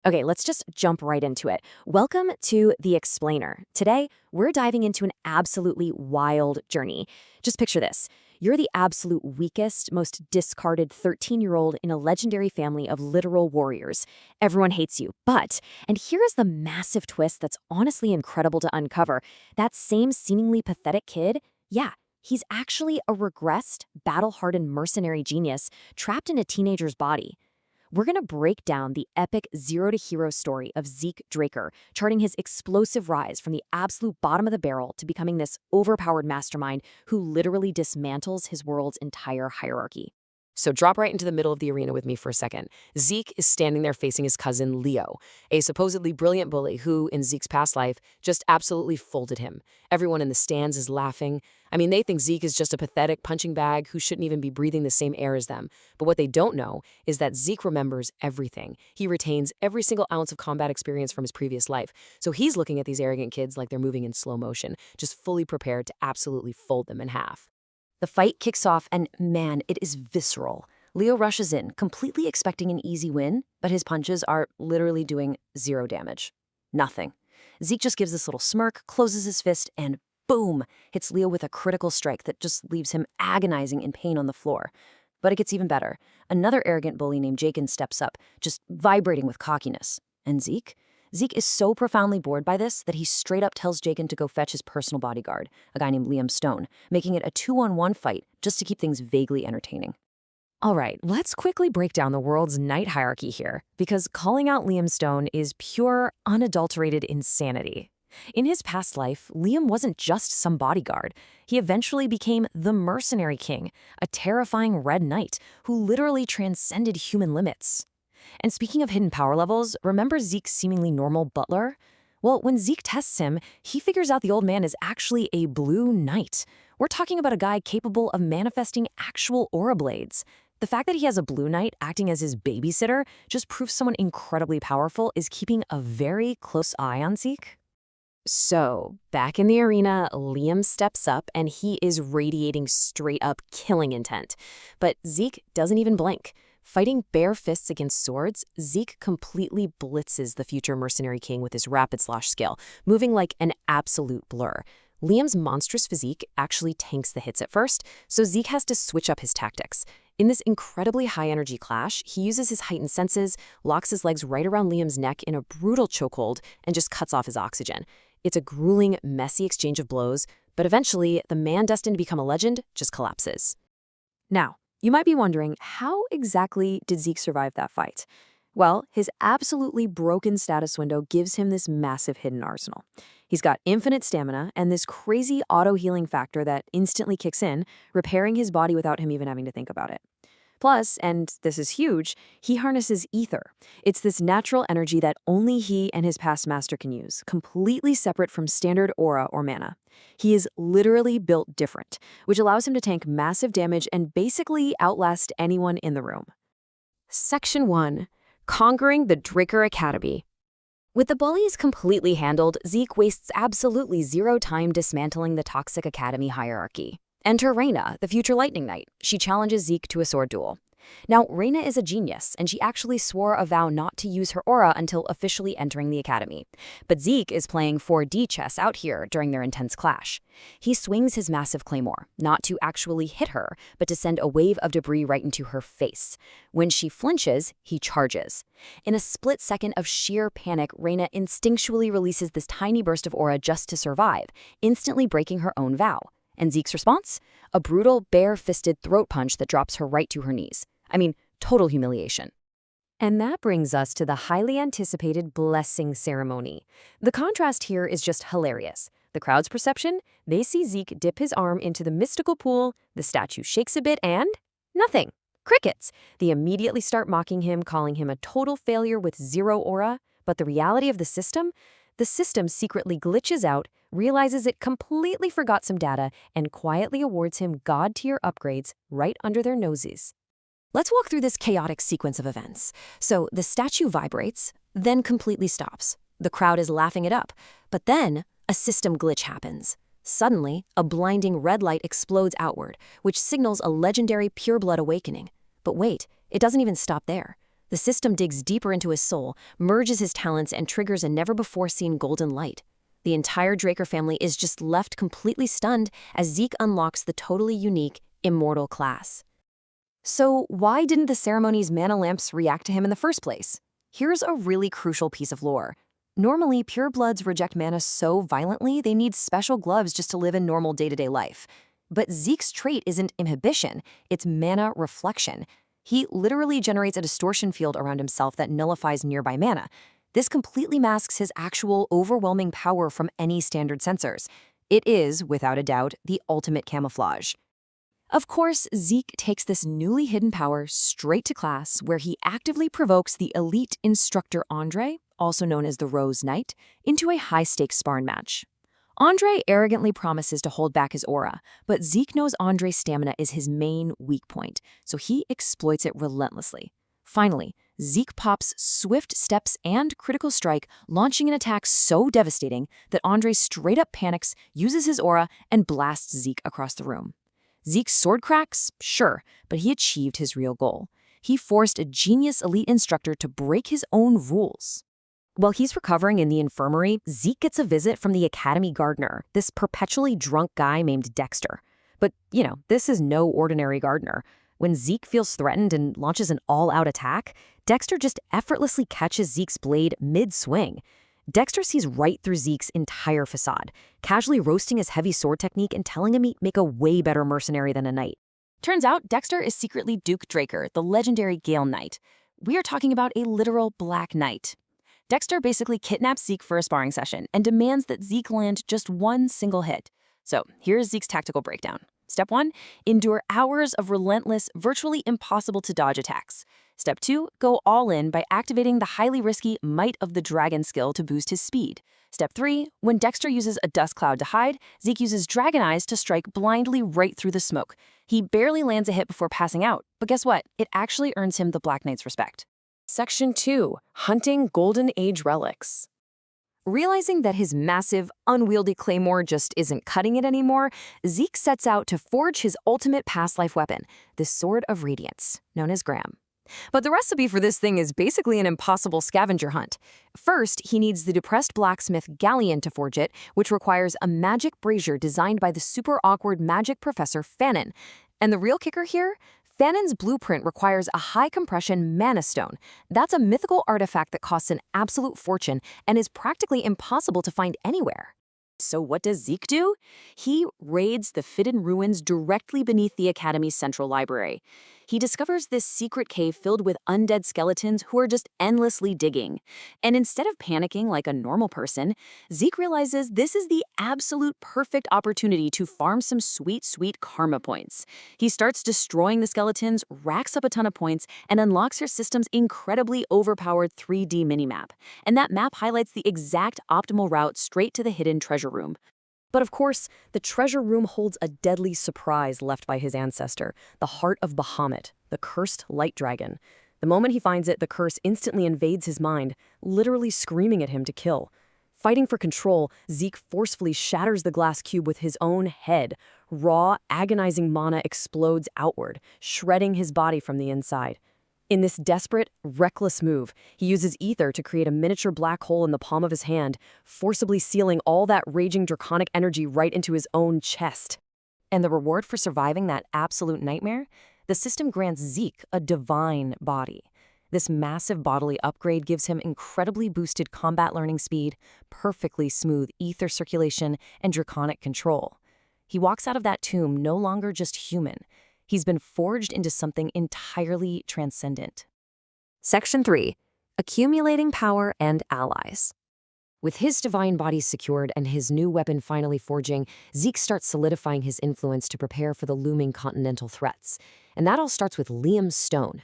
Okay, let's just jump right into it. Welcome to The Explainer. Today, we're diving into an absolutely wild journey. Just picture this. You're the absolute weakest, most discarded 13-year-old in a legendary family of literal warriors. Everyone hates you, and here is the massive twist that's honestly incredible to uncover. That same seemingly pathetic kid, yeah, he's actually a regressed, battle-hardened mercenary genius trapped in a teenager's body. We're going to break down the epic zero-to-hero story of Zeke Draker, charting his explosive rise from the absolute bottom of the barrel to becoming this overpowered mastermind who literally dismantles his world's entire hierarchy. So drop right into the middle of the arena with me for a second. Zeke is standing there facing his cousin Leo, a supposedly brilliant bully who, in Zeke's past life, just absolutely folded him. Everyone in the stands is laughing. I mean, they think Zeke is just a pathetic punching bag who shouldn't even be breathing the same air as them. But what they don't know is that Zeke remembers everything. He retains every single ounce of combat experience from his previous life. So he's looking at these arrogant kids like they're moving in slow motion, just fully prepared to absolutely fold them in half. The fight kicks off, and man, it is visceral. Leo rushes in, completely expecting an easy win, but his punches are literally doing zero damage. Nothing. Zeke just gives this little smirk, closes his fist, and boom, hits Leo with a critical strike that just leaves him agonizing in pain on the floor. But it gets even better. Another arrogant bully named Jaken steps up, just vibrating with cockiness. And Zeke? Zeke is so profoundly bored by this that he straight up tells Jaken to go fetch his personal bodyguard, a guy named Liam Stone, making it a 2-on-1 fight just to keep things vaguely entertaining. All right, let's quickly break down the world's knight hierarchy here, because calling out Liam Stone is pure, unadulterated insanity. In his past life, Liam wasn't just some bodyguard. He eventually became the mercenary king, a terrifying red knight who literally transcended human limits. And speaking of hidden power levels, remember Zeke's seemingly normal butler? Well, when Zeke tests him, he figures out the old man is actually a blue knight. We're talking about a guy capable of manifesting actual aura blades. The fact that he has a blue knight acting as his babysitter just proves someone incredibly powerful is keeping a very close eye on Zeke. So, back in the arena, Liam steps up and he is radiating straight-up killing intent. But Zeke doesn't even blink. Fighting bare fists against swords, Zeke completely blitzes the future mercenary king with his rapid slash skill, moving like an absolute blur. Liam's monstrous physique actually tanks the hits at first, so Zeke has to switch up his tactics. In this incredibly high-energy clash, he uses his heightened senses, locks his legs right around Liam's neck in a brutal chokehold, and just cuts off his oxygen. It's a grueling, messy exchange of blows, but eventually, the man destined to become a legend just collapses. Now, you might be wondering, how exactly did Zeke survive that fight? Well, his absolutely broken status window gives him this massive hidden arsenal. He's got infinite stamina and this crazy auto-healing factor that instantly kicks in, repairing his body without him even having to think about it. Plus, and this is huge, he harnesses ether. It's this natural energy that only he and his past master can use, completely separate from standard aura or mana. He is literally built different, which allows him to tank massive damage and basically outlast anyone in the room. Section 1. Conquering the Draker Academy. With the bullies completely handled, Zeke wastes absolutely zero time dismantling the toxic academy hierarchy. Enter Reina, the future Lightning Knight. She challenges Zeke to a sword duel. Now, Reina is a genius, and she actually swore a vow not to use her aura until officially entering the academy. But Zeke is playing 4D chess out here during their intense clash. He swings his massive claymore, not to actually hit her, but to send a wave of debris right into her face. When she flinches, he charges. In a split second of sheer panic, Reina instinctually releases this tiny burst of aura just to survive, instantly breaking her own vow. And Zeke's response? A brutal, bare-fisted throat punch that drops her right to her knees. I mean, total humiliation. And that brings us to the highly anticipated blessing ceremony. The contrast here is just hilarious. The crowd's perception? They see Zeke dip his arm into the mystical pool, the statue shakes a bit, and nothing. Crickets. They immediately start mocking him, calling him a total failure with zero aura. But the reality of the system secretly glitches out, realizes it completely forgot some data, and quietly awards him god-tier upgrades right under their noses. Let's walk through this chaotic sequence of events. So the statue vibrates, then completely stops. The crowd is laughing it up. But then a system glitch happens. Suddenly, a blinding red light explodes outward, which signals a legendary pure blood awakening. But wait, it doesn't even stop there. The system digs deeper into his soul, merges his talents, and triggers a never-before-seen golden light. The entire Draker family is just left completely stunned as Zeke unlocks the totally unique, immortal class. So why didn't the ceremony's mana lamps react to him in the first place? Here's a really crucial piece of lore. Normally, purebloods reject mana so violently they need special gloves just to live in normal day-to-day life. But Zeke's trait isn't inhibition, it's mana reflection. He literally generates a distortion field around himself that nullifies nearby mana. This completely masks his actual overwhelming power from any standard sensors. It is, without a doubt, the ultimate camouflage. Of course, Zeke takes this newly hidden power straight to class, where he actively provokes the elite instructor Andre, also known as the Rose Knight, into a high-stakes sparring match. Andre arrogantly promises to hold back his aura, but Zeke knows Andre's stamina is his main weak point, so he exploits it relentlessly. Finally, Zeke pops swift steps and critical strike, launching an attack so devastating that Andre straight up panics, uses his aura, and blasts Zeke across the room. Zeke's sword cracks? Sure, but he achieved his real goal. He forced a genius elite instructor to break his own rules. While he's recovering in the infirmary, Zeke gets a visit from the academy gardener, this perpetually drunk guy named Dexter. But, this is no ordinary gardener. When Zeke feels threatened and launches an all-out attack, Dexter just effortlessly catches Zeke's blade mid-swing. Dexter sees right through Zeke's entire facade, casually roasting his heavy sword technique and telling him he'd make a way better mercenary than a knight. Turns out, Dexter is secretly Duke Draker, the legendary Gale Knight. We are talking about a literal Black Knight. Dexter basically kidnaps Zeke for a sparring session and demands that Zeke land just one single hit. So here's Zeke's tactical breakdown. Step 1, endure hours of relentless, virtually impossible to dodge attacks. Step 2, go all in by activating the highly risky Might of the Dragon skill to boost his speed. Step 3, when Dexter uses a dust cloud to hide, Zeke uses Dragon Eyes to strike blindly right through the smoke. He barely lands a hit before passing out, but guess what? It actually earns him the Black Knight's respect. Section 2. Hunting Golden Age Relics. Realizing that his massive, unwieldy claymore just isn't cutting it anymore, Zeke sets out to forge his ultimate past-life weapon, the Sword of Radiance, known as Graham. But the recipe for this thing is basically an impossible scavenger hunt. First, he needs the depressed blacksmith Galleon to forge it, which requires a magic brazier designed by the super awkward magic professor Fanon. And the real kicker here? Fanon's blueprint requires a high-compression mana stone. That's a mythical artifact that costs an absolute fortune and is practically impossible to find anywhere. So what does Zeke do? He raids the Fidden Ruins directly beneath the Academy's central library. He discovers this secret cave filled with undead skeletons who are just endlessly digging. And instead of panicking like a normal person, Zeke realizes this is the absolute perfect opportunity to farm some sweet, sweet karma points. He starts destroying the skeletons, racks up a ton of points, and unlocks her system's incredibly overpowered 3D minimap. And that map highlights the exact optimal route straight to the hidden treasure room. But of course, the treasure room holds a deadly surprise left by his ancestor, the heart of Bahamut, the cursed light dragon. The moment he finds it, the curse instantly invades his mind, literally screaming at him to kill. Fighting for control, Zeke forcefully shatters the glass cube with his own head. Raw, agonizing mana explodes outward, shredding his body from the inside. In this desperate, reckless move, he uses ether to create a miniature black hole in the palm of his hand, forcibly sealing all that raging draconic energy right into his own chest. And the reward for surviving that absolute nightmare? The system grants Zeke a divine body. This massive bodily upgrade gives him incredibly boosted combat learning speed, perfectly smooth ether circulation, and draconic control. He walks out of that tomb no longer just human. He's been forged into something entirely transcendent. Section 3. Accumulating Power and Allies. With his divine body secured and his new weapon finally forging, Zeke starts solidifying his influence to prepare for the looming continental threats. And that all starts with Liam's stone.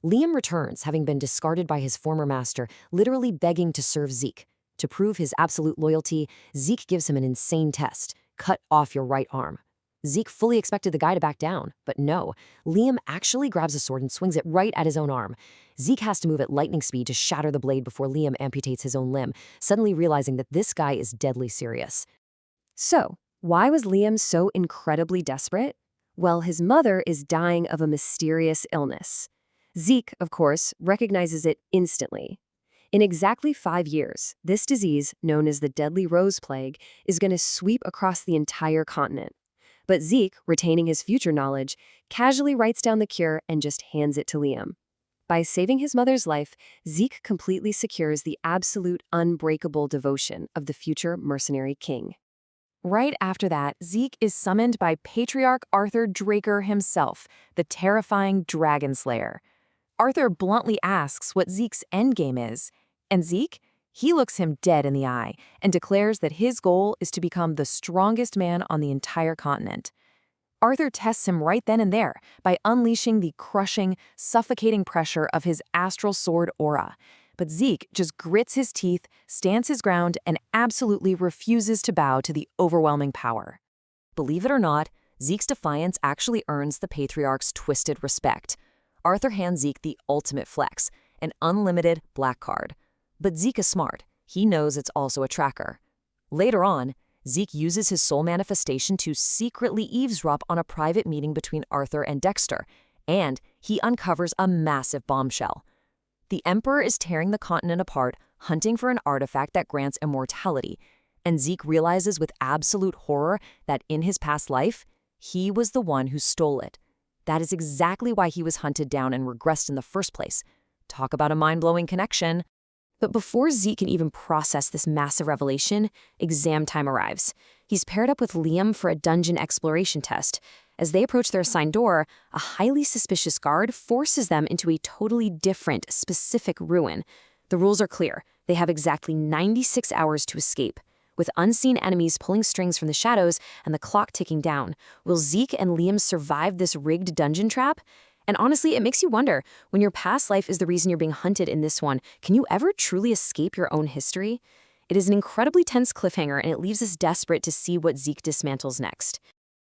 Liam returns, having been discarded by his former master, literally begging to serve Zeke. To prove his absolute loyalty, Zeke gives him an insane test. Cut off your right arm. Zeke fully expected the guy to back down, but no. Liam actually grabs a sword and swings it right at his own arm. Zeke has to move at lightning speed to shatter the blade before Liam amputates his own limb, suddenly realizing that this guy is deadly serious. So, why was Liam so incredibly desperate? Well, his mother is dying of a mysterious illness. Zeke, of course, recognizes it instantly. In exactly 5 years, this disease, known as the deadly rose plague, is going to sweep across the entire continent. But Zeke, retaining his future knowledge, casually writes down the cure and just hands it to Liam. By saving his mother's life, Zeke completely secures the absolute unbreakable devotion of the future mercenary king. Right after that, Zeke is summoned by Patriarch Arthur Draker himself, the terrifying Dragon Slayer. Arthur bluntly asks what Zeke's endgame is, and Zeke, he looks him dead in the eye and declares that his goal is to become the strongest man on the entire continent. Arthur tests him right then and there by unleashing the crushing, suffocating pressure of his astral sword aura. But Zeke just grits his teeth, stands his ground, and absolutely refuses to bow to the overwhelming power. Believe it or not, Zeke's defiance actually earns the Patriarch's twisted respect. Arthur hands Zeke the ultimate flex, an unlimited black card. But Zeke is smart. He knows it's also a tracker. Later on, Zeke uses his soul manifestation to secretly eavesdrop on a private meeting between Arthur and Dexter, and he uncovers a massive bombshell. The Emperor is tearing the continent apart, hunting for an artifact that grants immortality, and Zeke realizes with absolute horror that in his past life, he was the one who stole it. That is exactly why he was hunted down and regressed in the first place. Talk about a mind-blowing connection. But before Zeke can even process this massive revelation, exam time arrives. He's paired up with Liam for a dungeon exploration test. As they approach their assigned door, a highly suspicious guard forces them into a totally different, specific ruin. The rules are clear. They have exactly 96 hours to escape. With unseen enemies pulling strings from the shadows and the clock ticking down, will Zeke and Liam survive this rigged dungeon trap? And honestly, it makes you wonder, when your past life is the reason you're being hunted in this one, can you ever truly escape your own history? It is an incredibly tense cliffhanger, and it leaves us desperate to see what Zeke dismantles next.